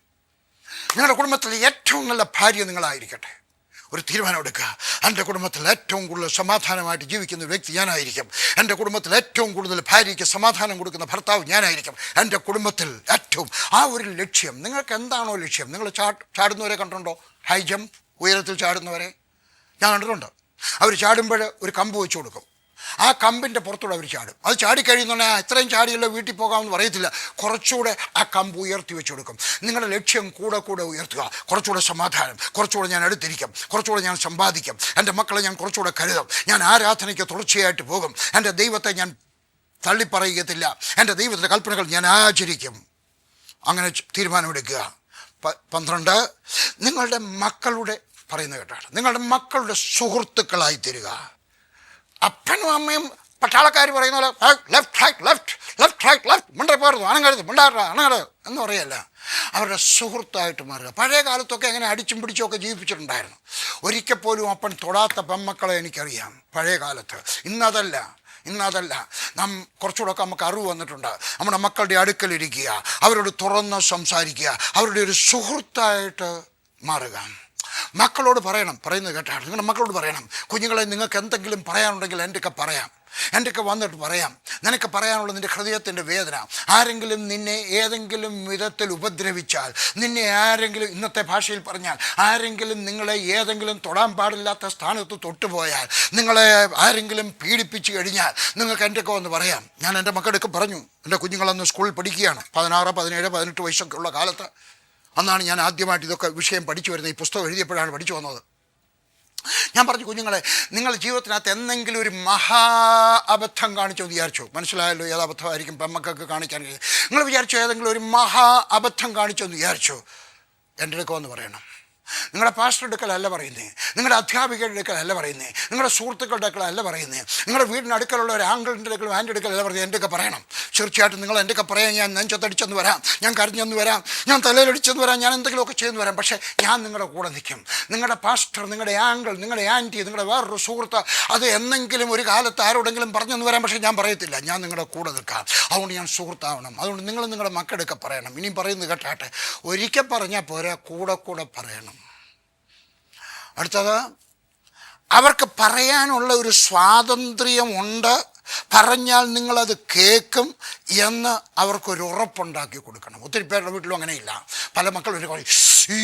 നിങ്ങളുടെ കുടുംബത്തിലെ ഏറ്റവും നല്ല ഭാര്യ നിങ്ങളായിരിക്കട്ടെ. ഒരു തീരുമാനം എടുക്കുക. എൻ്റെ കുടുംബത്തിൽ ഏറ്റവും കൂടുതൽ സമാധാനമായിട്ട് ജീവിക്കുന്ന ഒരു വ്യക്തി ഞാനായിരിക്കും. എൻ്റെ കുടുംബത്തിൽ ഏറ്റവും കൂടുതൽ ഭാര്യയ്ക്ക് സമാധാനം കൊടുക്കുന്ന ഭർത്താവ് ഞാനായിരിക്കും. എൻ്റെ കുടുംബത്തിൽ ഏറ്റവും ആ ഒരു ലക്ഷ്യം. നിങ്ങൾക്ക് എന്താണോ ലക്ഷ്യം? നിങ്ങൾ ചാടുന്നവരെ കണ്ടിട്ടുണ്ടോ? ഹൈ ജമ്പ്, ഉയരത്തിൽ ചാടുന്നവരെ ഞാൻ കണ്ടിട്ടുണ്ട്. അവർ ചാടുമ്പോൾ ഒരു കമ്പ് വെച്ച് കൊടുക്കും. ആ കമ്പിൻ്റെ പുറത്തൂടെ അവർ ചാടും. അത് ചാടിക്കഴിയുന്നുണ്ടെങ്കിൽ ഇത്രയും ചാടിയല്ലോ വീട്ടിൽ പോകാമെന്ന് പറയത്തില്ല. കുറച്ചുകൂടെ ആ കമ്പ് ഉയർത്തി വെച്ച് കൊടുക്കും. നിങ്ങളുടെ ലക്ഷ്യം കൂടെ കൂടെ ഉയർത്തുക. കുറച്ചുകൂടെ സമാധാനം, കുറച്ചുകൂടെ ഞാൻ അടുത്തിരിക്കും, കുറച്ചുകൂടെ ഞാൻ സമ്പാദിക്കും, എൻ്റെ മക്കളെ ഞാൻ കുറച്ചുകൂടെ കരുതും, ഞാൻ ആരാധനയ്ക്ക് തുടർച്ചയായിട്ട് പോകും, എൻ്റെ ദൈവത്തെ ഞാൻ തള്ളിപ്പറയുകത്തില്ല, എൻ്റെ ദൈവത്തിൻ്റെ കൽപ്പനകൾ ഞാൻ ആചരിക്കും. അങ്ങനെ തീരുമാനമെടുക്കുക. 12, നിങ്ങളുടെ മക്കളുടെ, പറയുന്നത് കേട്ടാണ്, നിങ്ങളുടെ മക്കളുടെ സുഹൃത്തുക്കളായി തീരുക. അപ്പനും അമ്മയും പട്ടാളക്കാർ പറയുന്ന പോലെ left right left left left right left മിണ്ടേ പോരുന്നു അണങ്ങരുത് മിണ്ടാറ അണങ്ങരുത് എന്ന് പറയല്ല, അവരുടെ സുഹൃത്തായിട്ട് മാറുക. പഴയ കാലത്തൊക്കെ അങ്ങനെ അടിച്ചും പിടിച്ചുമൊക്കെ ജീവിപ്പിച്ചിട്ടുണ്ടായിരുന്നു. ഒരിക്കൽ പോലും അപ്പൻ തൊടാത്ത പെമ്മക്കളെ എനിക്കറിയാം പഴയ കാലത്ത്. ഇന്നതല്ല നാം കുറച്ചുകൂടെയൊക്കെ നമുക്ക് അറിവ് വന്നിട്ടുണ്ട്. നമ്മുടെ മക്കളുടെ അടുക്കലിരിക്കുക, അവരോട് തുറന്ന് സംസാരിക്കുക, അവരുടെ ഒരു സുഹൃത്തായിട്ട് മാറുക. മക്കളോട് പറയുന്നത് കേട്ടാണ്. നിങ്ങളുടെ മക്കളോട് പറയണം, കുഞ്ഞുങ്ങളെ നിങ്ങൾക്ക് എന്തെങ്കിലും പറയാനുണ്ടെങ്കിൽ എൻ്റെയൊക്കെ പറയാം, എൻ്റെയൊക്കെ വന്നിട്ട് പറയാം. നിനക്ക് പറയാനുള്ള നിൻ്റെ ഹൃദയത്തിൻ്റെ വേദന. ആരെങ്കിലും നിന്നെ ഏതെങ്കിലും വിധത്തിൽ ഉപദ്രവിച്ചാൽ, നിന്നെ ആരെങ്കിലും, ഇന്നത്തെ ഭാഷയിൽ പറഞ്ഞാൽ, ആരെങ്കിലും നിങ്ങളെ ഏതെങ്കിലും തൊടാൻ പാടില്ലാത്ത സ്ഥാനത്ത് തൊട്ടുപോയാൽ, നിങ്ങളെ ആരെങ്കിലും പീഡിപ്പിച്ച് കഴിഞ്ഞാൽ നിങ്ങൾക്ക് എൻ്റെയൊക്കെ വന്ന് പറയാം. ഞാൻ എൻ്റെ മക്കളുടെയൊക്കെ പറഞ്ഞു. എൻ്റെ കുഞ്ഞുങ്ങളന്ന് സ്കൂളിൽ പഠിക്കുകയാണ്, 16, 17, 18 വയസ്സൊക്കെ ഉള്ള കാലത്ത്. അന്നാണ് ഞാൻ ആദ്യമായിട്ട് ഇതൊക്കെ വിഷയം പഠിച്ചു വരുന്നത്. ഈ പുസ്തകം എഴുതിയപ്പോഴാണ് പഠിച്ചു വന്നത്. ഞാൻ പറഞ്ഞു, കുഞ്ഞുങ്ങളെ, നിങ്ങൾ ജീവിതത്തിനകത്ത് എന്തെങ്കിലും ഒരു മഹാ അബദ്ധം കാണിച്ചോ വിചാരിച്ചു. മനസ്സിലായല്ലോ ഏത് അബദ്ധമായിരിക്കും പെമ്മക്കൊക്കെ കാണിക്കാൻ കഴിയും. നിങ്ങൾ വിചാരിച്ചോ ഏതെങ്കിലും ഒരു മഹാ അബദ്ധം കാണിച്ചോ എന്ന് വിചാരിച്ചു, എൻ്റെ അടുക്ക വന്ന് പറയണം. നിങ്ങളുടെ പാസ്റ്ററുടെ അടുക്കലല്ല പറയുന്നേ, നിങ്ങളുടെ അധ്യാപികയുടെ അടുക്കലല്ല പറയുന്നേ, നിങ്ങളുടെ സുഹൃത്തുക്കളുടെ അടുക്കലല്ല പറയുന്നേ, നിങ്ങളുടെ വീടിന് അടുക്കലുള്ള ഒരു ആങ്കിളിൻ്റെ അടുക്കലും ആൻ്റെ അടുക്കലല്ല പറയുന്നത്. എൻ്റെയൊക്കെ പറയണം. തീർച്ചയായിട്ടും നിങ്ങൾ എൻ്റെയൊക്കെ പറയാൻ ഞാൻ നെഞ്ചത്തടിച്ചെന്ന് വരാം, ഞാൻ കരഞ്ഞെന്ന് വരാം, ഞാൻ തലയിലടിച്ചെന്ന് വരാം, ഞാൻ എന്തെങ്കിലുമൊക്കെ ചെയ്യുന്നു വരാം. പക്ഷേ ഞാൻ നിങ്ങളുടെ കൂടെ നിൽക്കും. നിങ്ങളുടെ പാസ്റ്റർ, നിങ്ങളുടെ ആങ്കിൾ, നിങ്ങളുടെ ആൻറ്റി, നിങ്ങളുടെ വേറൊരു സുഹൃത്ത് അത് എന്നെങ്കിലും ഒരു കാലത്ത് ആരോടെങ്കിലും പറഞ്ഞെന്ന് വരാം. പക്ഷേ ഞാൻ പറയത്തില്ല, ഞാൻ നിങ്ങളുടെ കൂടെ നിൽക്കാം. അതുകൊണ്ട് ഞാൻ സുഹൃത്താവണം. അതുകൊണ്ട് നിങ്ങൾ നിങ്ങളുടെ മക്കളുടെയൊക്കെ പറയണം. ഇനിയും പറയുന്നത് കേട്ടാട്ടെ, ഒരിക്കൽ പറഞ്ഞാൽ പോരാ, കൂടെ പറയണം. അടുത്തത്, അവർക്ക് പറയാനുള്ള ഒരു സ്വാതന്ത്ര്യമുണ്ട്, പറഞ്ഞാൽ നിങ്ങളത് കേൾക്കും എന്ന് അവർക്കൊരു ഉറപ്പുണ്ടാക്കി കൊടുക്കണം. ഒത്തിരി പേരുടെ വീട്ടിലും അങ്ങനെയില്ല. പല മക്കളും ഒരു കളി, ഈ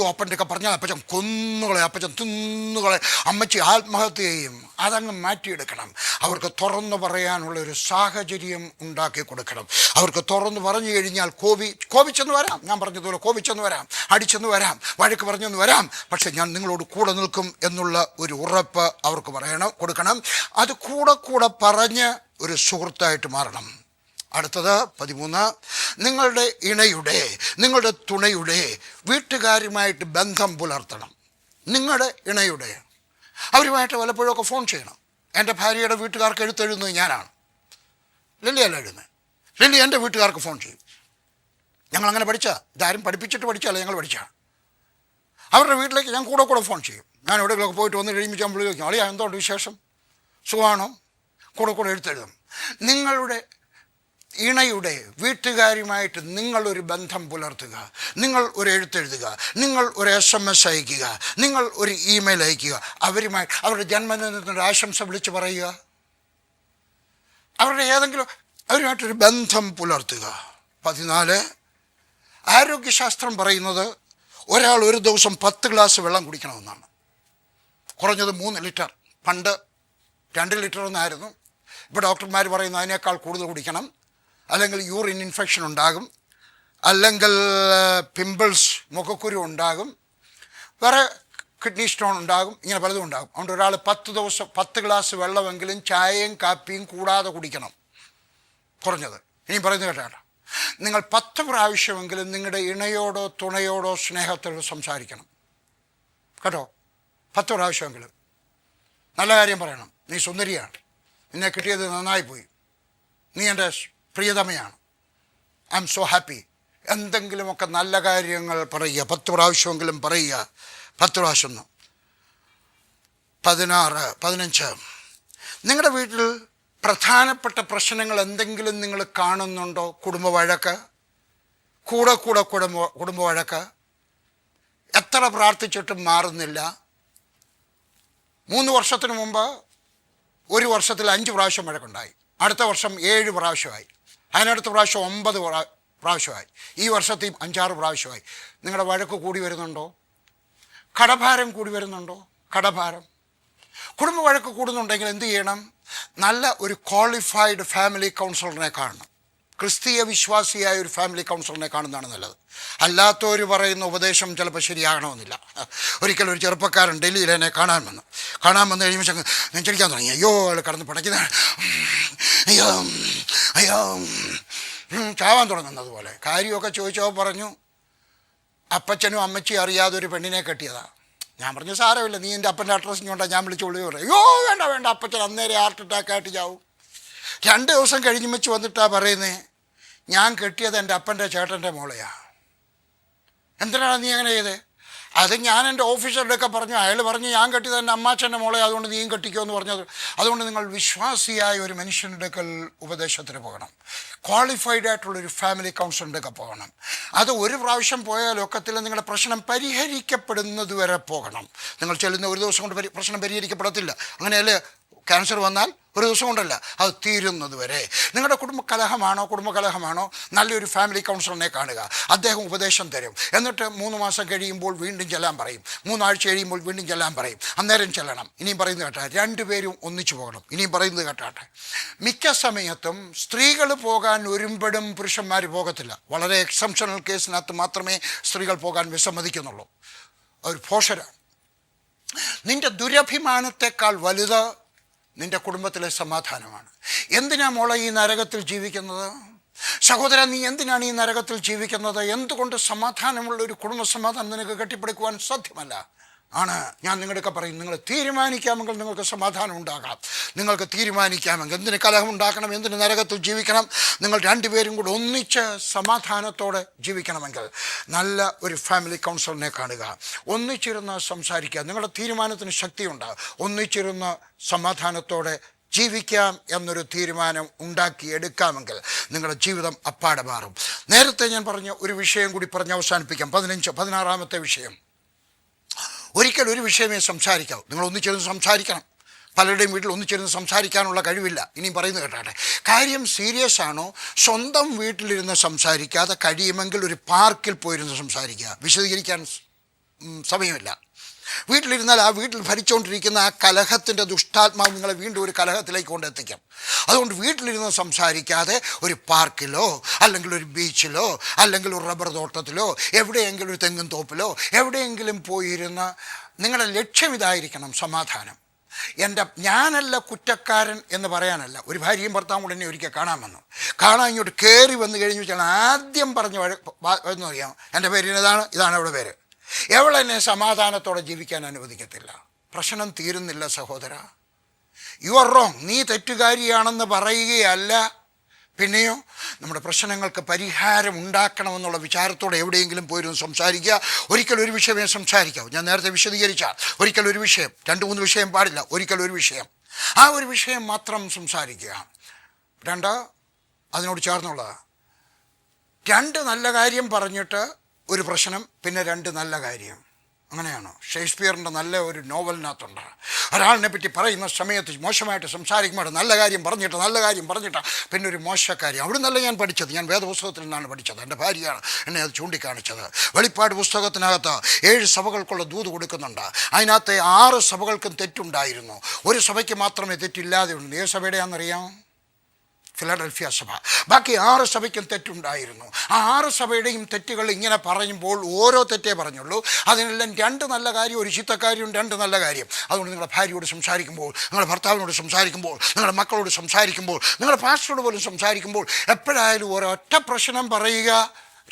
അപ്പൻ്റെയൊക്കെ പറഞ്ഞാൽ അപ്പച്ചൻ കൊന്നുകളെ, അപ്പച്ചൻ തിന്നുകളെ, അമ്മച്ചി ആത്മഹത്യ ചെയ്യും. അതങ്ങ് മാറ്റിയെടുക്കണം. അവർക്ക് തുറന്നു പറയാനുള്ള ഒരു സാഹചര്യം ഉണ്ടാക്കി കൊടുക്കണം. അവർക്ക് തുറന്നു പറഞ്ഞു കഴിഞ്ഞാൽ കോപിച്ചെന്ന് വരാം, ഞാൻ പറഞ്ഞതുപോലെ കോപിച്ചെന്ന് വരാം, അടിച്ചെന്ന് വരാം, വഴക്ക് പറഞ്ഞെന്ന് വരാം, പക്ഷെ ഞാൻ നിങ്ങളോട് കൂടെ നിൽക്കും എന്നുള്ള ഒരു ഉറപ്പ് അവർക്ക് കൊടുക്കണം. അത് കൂടെ പറഞ്ഞ് ഒരു സുഹൃത്തായിട്ട് മാറണം. അടുത്തത് 13, നിങ്ങളുടെ ഇണയുടെ, നിങ്ങളുടെ തുണയുടെ വീട്ടുകാരുമായിട്ട് ബന്ധം പുലർത്തണം. നിങ്ങളുടെ ഇണയുടെ, അവരുമായിട്ട് വല്ലപ്പോഴൊക്കെ ഫോൺ ചെയ്യണം. എൻ്റെ ഭാര്യയുടെ വീട്ടുകാർക്ക് എഴുതുന്നത് ഞാനാണ്, ലില്ലിയല്ല എഴുതുന്നത്. ലില്ലി എൻ്റെ വീട്ടുകാർക്ക് ഫോൺ ചെയ്യും. ഞങ്ങളങ്ങനെ ഇതാരും പഠിപ്പിച്ചിട്ട് പഠിച്ചല്ല, ഞങ്ങൾ പഠിച്ചാണ്. അവരുടെ വീട്ടിലേക്ക് ഞാൻ കൂടെ ഫോൺ ചെയ്യും. ഞാൻ എവിടെയെങ്കിലുമൊക്കെ പോയിട്ട് വന്ന് കഴിയുമ്പോൾ ഞാൻ വിളി ചോദിക്കും, അളിയാ എന്തുകൊണ്ട് വിശേഷം, സുഖമാണോ, കൂടെ എഴുത്തെഴുതും. നിങ്ങളുടെ ഇണയുടെ വീട്ടുകാരുമായിട്ട് നിങ്ങളൊരു ബന്ധം പുലർത്തുക. നിങ്ങൾ ഒരു എഴുത്തെഴുതുക, നിങ്ങൾ ഒരു SMS അയക്കുക, നിങ്ങൾ ഒരു ഇമെയിൽ അയക്കുക. അവരുടെ ജന്മദിനത്തിൻ്റെ ആശംസ വിളിച്ച് പറയുക. അവരുമായിട്ടൊരു ബന്ധം പുലർത്തുക. 14, ആരോഗ്യശാസ്ത്രം പറയുന്നത് ഒരാൾ ഒരു ദിവസം 10 ഗ്ലാസ് വെള്ളം കുടിക്കണമെന്നാണ്. കുറഞ്ഞത് 3 ലിറ്റർ. പണ്ട് 2 ലിറ്റർ എന്നായിരുന്നു. ഇപ്പോൾ ഡോക്ടർമാർ പറയുന്നു അതിനേക്കാൾ കൂടുതൽ കുടിക്കണം. അല്ലെങ്കിൽ യൂറിൻ ഇൻഫെക്ഷൻ ഉണ്ടാകും, അല്ലെങ്കിൽ പിമ്പിൾസ്, മുഖക്കുരു ഉണ്ടാകും, വേറെ കിഡ്നി സ്റ്റോൺ ഉണ്ടാകും, ഇങ്ങനെ പലതും ഉണ്ടാകും. അതുകൊണ്ട് ഒരാൾ 10 ഗ്ലാസ് വെള്ളമെങ്കിലും ചായയും കാപ്പിയും കൂടാതെ കുടിക്കണം, കുറഞ്ഞത്. ഇനി പറയുന്നത് കേട്ടോ, നിങ്ങൾ 10 പ്രാവശ്യമെങ്കിലും നിങ്ങളുടെ ഇണയോടോ തുണയോടോ സ്നേഹത്തോട് സംസാരിക്കണം കേട്ടോ. 10 പ്രാവശ്യമെങ്കിലും നല്ല കാര്യം പറയണം. നീ സുന്ദരിയാണ്, നിന്നെ കിട്ടിയത് നന്നായിപ്പോയി, നീ എൻ്റെ പ്രിയതമയാണ്, ഐ എം സോ ഹാപ്പി, എന്തെങ്കിലുമൊക്കെ നല്ല കാര്യങ്ങൾ പറയുക. 10 പ്രാവശ്യമെങ്കിലും പറയുക. 10 പ്രാവശ്യം. 16, 15, നിങ്ങളുടെ വീട്ടിൽ പ്രധാനപ്പെട്ട പ്രശ്നങ്ങൾ എന്തെങ്കിലും നിങ്ങൾ കാണുന്നുണ്ടോ? കുടുംബ വഴക്ക്, കുടുംബ വഴക്ക്, എത്ര പ്രാർത്ഥിച്ചിട്ടും മാറുന്നില്ല. 3 വർഷത്തിന് മുമ്പ് ഒരു വർഷത്തിൽ 5 പ്രാവശ്യം വഴക്കുണ്ടായി. അടുത്ത വർഷം 7 പ്രാവശ്യമായി. അതിനടുത്ത പ്രാവശ്യം 9 പ്രാവശ്യമായി. ഈ വർഷത്തിൽ 5-6 പ്രാവശ്യമായി. നിങ്ങളുടെ വഴക്ക് കൂടി വരുന്നുണ്ടോ? കടഭാരം കൂടി വരുന്നുണ്ടോ? കടഭാരം. കുടുംബ വഴക്ക് കൂടുന്നുണ്ടെങ്കിൽ എന്ത് ചെയ്യണം? നല്ല ഒരു ക്വാളിഫൈഡ് ഫാമിലി കൗൺസിലറിനെ കാണണം. ക്രിസ്തീയ വിശ്വാസിയായ ഒരു ഫാമിലി കൗൺസിലറിനെ കാണുന്നതാണ് നല്ലത്. അല്ലാത്തവർ പറയുന്ന ഉപദേശം ചിലപ്പോൾ ശരിയാകണമെന്നില്ല. ഒരിക്കലും ഒരു ചെറുപ്പക്കാരൻ ഡൽഹിയിൽ എന്നെ കാണാൻ വന്നു കഴിയുമ്പോൾ നെഞ്ചടിക്കാൻ തുടങ്ങി. അയ്യോ അയാൾ കടന്ന് പടയ്ക്കുന്നതാണ്, അയ്യോ ചാവാൻ തുടങ്ങുന്നത് പോലെ. കാര്യമൊക്കെ ചോദിച്ചപ്പോൾ പറഞ്ഞു, അപ്പച്ചനും അമ്മച്ചിയും അറിയാതെ ഒരു പെണ്ണിനെ കെട്ടിയതാ. ഞാൻ പറഞ്ഞു, സാരമില്ല, നീ എൻ്റെ അപ്പൻ്റെ അഡ്രസ്സ് ഇങ്ങോട്ടാ, ഞാൻ വിളിച്ച് വിളിച്ച് പറയും. അയ്യോ വേണ്ട, അപ്പച്ചൻ അന്നേരം ഹാർട്ട് അറ്റാക്കായിട്ട് ചാവും. 2 ദിവസം കഴിഞ്ഞ് വെച്ച് വന്നിട്ടാ പറയുന്നേ, ഞാൻ കെട്ടിയത് എൻ്റെ അപ്പൻ്റെ ചേട്ടൻ്റെ മോളെയാണ്. എന്തിനാണ് നീ അങ്ങനെ ചെയ്തേ? അത് ഞാൻ എൻ്റെ ഓഫീസറുടെയൊക്കെ പറഞ്ഞു, അയാൾ പറഞ്ഞു ഞാൻ കെട്ടിയത് എൻ്റെ അമ്മാച്ചൻ്റെ മോളെ, അതുകൊണ്ട് നീയും കെട്ടിക്കോ എന്ന് പറഞ്ഞത്. അതുകൊണ്ട് നിങ്ങൾ വിശ്വാസിയായ ഒരു മനുഷ്യൻ്റെ അടുക്കൽ ഉപദേശത്തിന് പോകണം. ക്വാളിഫൈഡ് ആയിട്ടുള്ളൊരു ഫാമിലി കൗൺസിലിൻ്റെ ഒക്കെ പോകണം. അത് ഒരു പ്രാവശ്യം പോയാൽ ഒക്കത്തില്ല. നിങ്ങളുടെ പ്രശ്നം പരിഹരിക്കപ്പെടുന്നത് വരെ പോകണം. നിങ്ങൾ ചെല്ലുന്ന ഒരു ദിവസം കൊണ്ട് പ്രശ്നം പരിഹരിക്കപ്പെടത്തില്ല. അങ്ങനെയല്ലേ? ക്യാൻസർ വന്നാൽ ഒരു ദിവസം കൊണ്ടല്ല, അത് തീരുന്നത് വരെ. നിങ്ങളുടെ കുടുംബകലഹമാണോ, നല്ലൊരു ഫാമിലി കൗൺസിലറിനെ കാണുക. അദ്ദേഹം ഉപദേശം തരും. എന്നിട്ട് 3 മാസം കഴിയുമ്പോൾ വീണ്ടും ചെല്ലാൻ പറയും, 3 ആഴ്ച കഴിയുമ്പോൾ വീണ്ടും ചെല്ലാൻ പറയും. അന്നേരം ചെല്ലണം. ഇനിയും പറയുന്നത് കേട്ടാ, 2 പേരും ഒന്നിച്ചു പോകണം. ഇനിയും പറയുന്നത് കേട്ടാട്ടെ, മിക്ക സമയത്തും സ്ത്രീകൾ പോകാൻ ഒരുമ്പെടും, പുരുഷന്മാർ പോകത്തില്ല. വളരെ എക്സെപ്ഷണൽ കേസിനകത്ത് മാത്രമേ സ്ത്രീകൾ പോകാൻ വിസമ്മതിക്കുന്നുള്ളൂ. ഒരു ഭോഷരാണ്. നിന്റെ ദുരഭിമാനത്തെക്കാൾ വലുത് നിന്റെ കുടുംബത്തിലെ സമാധാനമാണ്. എന്തിനാ മോളെ ഈ നരകത്തിൽ ജീവിക്കുന്നത്? സഹോദരൻ, നീ എന്തിനാണ് ഈ നരകത്തിൽ ജീവിക്കുന്നത്? എന്തുകൊണ്ട് സമാധാനമുള്ള ഒരു കുടുംബ സമാധാനം നിനക്ക് കെട്ടിപ്പടുക്കുവാൻ സാധ്യമല്ല? ആണ് ഞാൻ നിങ്ങളൊക്കെ പറയും, നിങ്ങൾ തീരുമാനിക്കാമെങ്കിൽ നിങ്ങൾക്ക് സമാധാനം ഉണ്ടാകാം. നിങ്ങൾക്ക് തീരുമാനിക്കാമെങ്കിൽ എന്തിന് കലഹം ഉണ്ടാക്കണം, എന്തിന് നരകത്തിൽ ജീവിക്കണം? നിങ്ങൾ 2 പേരും കൂടെ ഒന്നിച്ച് സമാധാനത്തോടെ ജീവിക്കണമെങ്കിൽ നല്ല ഒരു ഫാമിലി കൗൺസിലറിനെ കാണുക. ഒന്നിച്ചിരുന്ന് സംസാരിക്കുക. നിങ്ങളുടെ തീരുമാനത്തിന് ശക്തിയുണ്ടാകും. ഒന്നിച്ചിരുന്ന് സമാധാനത്തോടെ ജീവിക്കാം എന്നൊരു തീരുമാനം ഉണ്ടാക്കിയെടുക്കാമെങ്കിൽ നിങ്ങളുടെ ജീവിതം അപ്പാടെ മാറും. നേരത്തെ ഞാൻ പറഞ്ഞ ഒരു വിഷയം കൂടി പറഞ്ഞ് അവസാനിപ്പിക്കാം. 16-ാമത്തെ വിഷയം. ഒരിക്കൽ ഒരു വിഷയമേ സംസാരിക്കാവൂ. നിങ്ങൾ ഒന്നിച്ചിരുന്ന് സംസാരിക്കണം. പലരുടെയും വീട്ടിൽ ഒന്നിച്ചിരുന്ന് സംസാരിക്കാനുള്ള കഴിവില്ല. ഇനിയും പറയുന്നത് കേട്ടാട്ടെ, കാര്യം സീരിയസ് ആണോ, സ്വന്തം വീട്ടിലിരുന്ന് സംസാരിക്കാതെ കഴിയുമെങ്കിൽ ഒരു പാർക്കിൽ പോയിരുന്ന് സംസാരിക്കുക. വിശദീകരിക്കാൻ സമയമില്ല. വീട്ടിലിരുന്നാൽ ആ വീട്ടിൽ ഭരിച്ചുകൊണ്ടിരിക്കുന്ന ആ കലഹത്തിൻ്റെ ദുഷ്ടാത്മാവ് നിങ്ങളെ വീണ്ടും ഒരു കലഹത്തിലേക്ക് കൊണ്ടെത്തിക്കാം. അതുകൊണ്ട് വീട്ടിലിരുന്ന് സംസാരിക്കാതെ ഒരു പാർക്കിലോ അല്ലെങ്കിൽ ഒരു ബീച്ചിലോ അല്ലെങ്കിൽ ഒരു റബ്ബർ തോട്ടത്തിലോ എവിടെയെങ്കിലും ഒരു തെങ്ങും തോപ്പിലോ എവിടെയെങ്കിലും പോയിരുന്ന് നിങ്ങളുടെ ലക്ഷ്യം ഇതായിരിക്കണം, സമാധാനം. ഞാനല്ല കുറ്റക്കാരൻ എന്ന് പറയാനല്ല. ഒരു ഭാര്യയും ഭർത്താവും കൂടെ എന്നെ ഒരിക്കൽ കാണാൻ ഇങ്ങോട്ട് കയറി വന്നു കഴിഞ്ഞു വെച്ചാൽ ആദ്യം പറഞ്ഞ എന്ന് പറയാം, എൻ്റെ പേര് ഇതാണ് അവളുടെ പേര്. എവളെന്നെ സമാധാനത്തോടെ ജീവിക്കാൻ അനുവദിക്കത്തില്ല. പ്രശ്നം തീരുന്നില്ല സഹോദര. You are wrong. നീ തെറ്റുകാരിയാണെന്ന് പറയുകയല്ല, പിന്നെയോ നമ്മുടെ പ്രശ്നങ്ങൾക്ക് പരിഹാരം ഉണ്ടാക്കണമെന്നുള്ള വിചാരത്തോടെ എവിടെയെങ്കിലും പോയിരുന്നു സംസാരിക്കുക. ഒരിക്കൽ ഒരു വിഷയമേ സംസാരിക്കാവൂ. ഞാൻ നേരത്തെ വിശദീകരിച്ചാൽ ഒരിക്കൽ ഒരു വിഷയം, 2-3 വിഷയം പാടില്ല. ഒരിക്കൽ ഒരു വിഷയം, ആ ഒരു വിഷയം മാത്രം സംസാരിക്കുക. 2 അതിനോട് ചേർന്നുള്ളത്. 2 നല്ല കാര്യം പറഞ്ഞിട്ട് ഒരു പ്രശ്നം, പിന്നെ 2 നല്ല കാര്യം. അങ്ങനെയാണോ? ഷേക്സ്പിയറിൻ്റെ നല്ല ഒരു നോവലിനകത്തുണ്ട്. ഒരാളിനെ പറ്റി പറയുന്ന സമയത്ത് മോശമായിട്ട് സംസാരിക്കുമ്പോൾ നല്ല കാര്യം പറഞ്ഞിട്ട് പിന്നെ ഒരു മോശക്കാര്യം. അവിടെ നിന്നല്ല ഞാൻ പഠിച്ചത്. ഞാൻ വേദപുസ്തകത്തിൽ നിന്നാണ് പഠിച്ചത്. എൻ്റെ ഭാര്യയാണ് എന്നെ അത് ചൂണ്ടിക്കാണിച്ചത്. വെളിപ്പാട് പുസ്തകത്തിനകത്ത് 7 സഭകൾക്കുള്ള ദൂത് കൊടുക്കുന്നുണ്ട്. അതിനകത്തെ 6 സഭകൾക്കും തെറ്റുണ്ടായിരുന്നു. ഒരു സഭയ്ക്ക് മാത്രമേ തെറ്റില്ലാതെ ഉണ്ട്. ഏത് സഭയുടെയാണെന്നറിയാം? ഫിലഡൽഫിയ സഭ. ബാക്കി 6 സഭയ്ക്കും തെറ്റുണ്ടായിരുന്നു. ആ 6 സഭയുടെയും തെറ്റുകൾ ഇങ്ങനെ പറയുമ്പോൾ ഓരോ തെറ്റേ പറഞ്ഞുള്ളൂ. അതിനെല്ലാം 2 നല്ല കാര്യം, ഒരു ചീത്തക്കാര്യവും 2 നല്ല കാര്യം. അതുകൊണ്ട് നിങ്ങളുടെ ഭാര്യയോട് സംസാരിക്കുമ്പോൾ, നിങ്ങളുടെ ഭർത്താവിനോട് സംസാരിക്കുമ്പോൾ, നിങ്ങളുടെ മക്കളോട് സംസാരിക്കുമ്പോൾ, നിങ്ങളുടെ പാസ്റ്ററോട് പോലും സംസാരിക്കുമ്പോൾ എപ്പോഴായാലും ഒരൊറ്റ പ്രശ്നം പറയുക,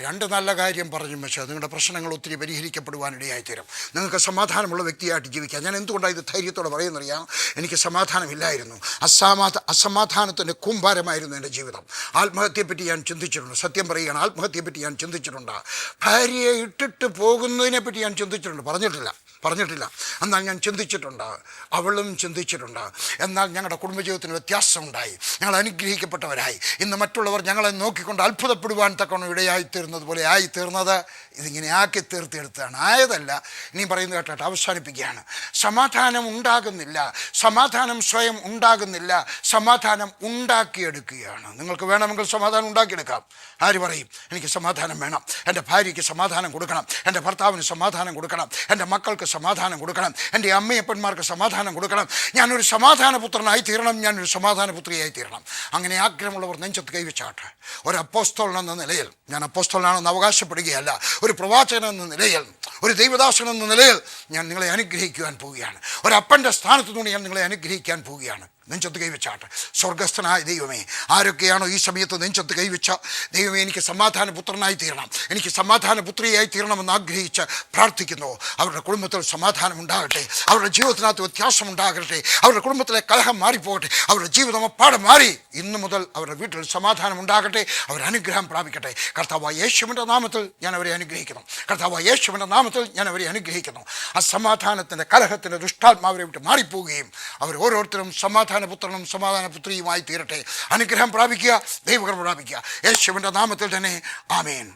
2 നല്ല കാര്യം പറഞ്ഞു വെച്ചാൽ നിങ്ങളുടെ പ്രശ്നങ്ങൾ ഒത്തിരി പരിഹരിക്കപ്പെടുവാനിടയായിത്തീരും. നിങ്ങൾക്ക് സമാധാനമുള്ള വ്യക്തിയായിട്ട് ജീവിക്കാം. ഞാൻ എന്തുകൊണ്ടാണ് ഇത് ധൈര്യത്തോടെ പറയുന്നറിയാം? എനിക്ക് സമാധാനമില്ലായിരുന്നു. അസമാധാനത്തിൻ്റെ കൂമ്പാരമായിരുന്നു എൻ്റെ ജീവിതം. ആത്മഹത്യയെപ്പറ്റി ഞാൻ ചിന്തിച്ചിട്ടുണ്ട്. സത്യം പറയുകയാണ്, ആത്മഹത്യയെപ്പറ്റി ഞാൻ ചിന്തിച്ചിട്ടുണ്ട്. ഭാര്യയെ ഇട്ടിട്ട് പോകുന്നതിനെപ്പറ്റി ഞാൻ ചിന്തിച്ചിട്ടുണ്ട്. പറഞ്ഞിട്ടില്ല. എന്നാൽ ഞാൻ ചിന്തിച്ചിട്ടുണ്ട്, അവളും ചിന്തിച്ചിട്ടുണ്ട്. എന്നാൽ ഞങ്ങളുടെ കുടുംബജീവിതത്തിന് വ്യത്യാസമുണ്ടായി. ഞങ്ങൾ അനുഗ്രഹിക്കപ്പെട്ടവരായി. ഇന്ന് മറ്റുള്ളവർ ഞങ്ങളെ നോക്കിക്കൊണ്ട് അത്ഭുതപ്പെടുവാൻ തക്കവണ്ണം ഇടയായിത്തീർന്നത് പോലെ ആയിത്തീർന്നത് ഇതിങ്ങനെ ആക്കി തീർത്തെടുത്താണ്. ആയതല്ല. ഇനിയും പറയുന്നത് കേട്ടോ, അവസാനിപ്പിക്കുകയാണ്. സമാധാനം ഉണ്ടാകുന്നില്ല, സമാധാനം സ്വയം ഉണ്ടാകുന്നില്ല, സമാധാനം ഉണ്ടാക്കിയെടുക്കുകയാണ്. നിങ്ങൾക്ക് വേണമെങ്കിൽ സമാധാനം ഉണ്ടാക്കിയെടുക്കാം. ആര് പറയും എനിക്ക് സമാധാനം വേണം, എൻ്റെ ഭാര്യയ്ക്ക് സമാധാനം കൊടുക്കണം, എൻ്റെ ഭർത്താവിന് സമാധാനം കൊടുക്കണം, എൻ്റെ മക്കൾക്ക് സമാധാനം കൊടുക്കണം, എൻ്റെ അമ്മയപ്പന്മാർക്ക് സമാധാനം കൊടുക്കണം, ഞാനൊരു സമാധാനപുത്രനായി തീരണം, ഞാനൊരു സമാധാനപുത്രിയായി തീരണം. അങ്ങനെ ആഗ്രഹമുള്ളവർ നെഞ്ചത്ത് കൈവച്ചാട്ടെ. ഒരു അപ്പോസ്തലൻ എന്ന നിലയിൽ, ഞാൻ അപ്പോസ്തലനാണെന്ന് അവകാശപ്പെടുകയല്ല, ഒരു പ്രവാചകൻ എന്ന നിലയിൽ, ഒരു ദൈവദാസൻ എന്ന നിലയിൽ ഞാൻ നിങ്ങളെ അനുഗ്രഹിക്കുവാൻ പോവുകയാണ്. ഒരപ്പൻ്റെ സ്ഥാനത്തു നിന്ന് ഞാൻ നിങ്ങളെ അനുഗ്രഹിക്കാൻ പോവുകയാണ്. നെഞ്ചത്ത് കൈവച്ചാട്ടെ. സ്വർഗസ്ഥനായ ദൈവമേ, ആരൊക്കെയാണോ ഈ സമയത്ത് നെഞ്ചത്ത് കൈവച്ച ദൈവമേ, എനിക്ക് സമാധാന പുത്രനായി തീരണം, എനിക്ക് സമാധാന പുത്രിയായി തീരണമെന്ന് ആഗ്രഹിച്ച് പ്രാർത്ഥിക്കുന്നു, അവരുടെ കുടുംബത്തിൽ സമാധാനം ഉണ്ടാകട്ടെ, അവരുടെ ജീവിതത്തിനകത്ത് വ്യത്യാസം ഉണ്ടാകട്ടെ, അവരുടെ കുടുംബത്തിലെ കലഹം മാറിപ്പോകട്ടെ, അവരുടെ ജീവിതം അപ്പാടെ മാറി ഇന്നു മുതൽ അവരുടെ വീട്ടിൽ സമാധാനം ഉണ്ടാകട്ടെ, അവർ അനുഗ്രഹം പ്രാപിക്കട്ടെ. കർത്താവായ യേശുവിൻ്റെ നാമത്തിൽ ഞാൻ അവരെ അനുഗ്രഹിക്കുന്നു. കർത്താവായ യേശുവിൻ്റെ നാമത്തിൽ ഞാൻ അവരെ അനുഗ്രഹിക്കുന്നു. അസമാധാനത്തിൻ്റെ കലഹത്തിൻ്റെ ദുഷ്ടാത്മാവരെ വിട്ട് മാറിപ്പോവുകയും അവർ ഓരോരുത്തരും സമാധാന പുത്രനും സമാധാന പുത്രിയുമായി തീരട്ടെ. അനുഗ്രഹം പ്രാപിക്കുക, ദൈവകൃപ പ്രാപിക്കുക. യേശുവിൻ്റെ നാമത്തിൽ തന്നെ ആമേൻ.